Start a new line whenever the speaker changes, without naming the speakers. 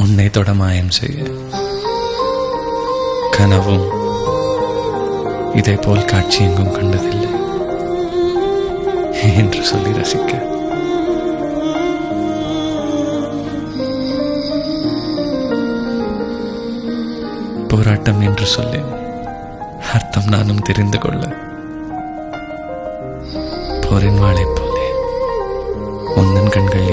உன்னை தொட மாயம் செய்ய கனவும் இதை போல் காட்சி எங்கும் கண்டதில்லை என்று சொல்லி ரசிக்க போராட்டம் என்று சொல்லேன் அர்த்தம் நானும் தெரிந்து கொள்ள போரின் வாளை போலே உந்தன் கண்கள்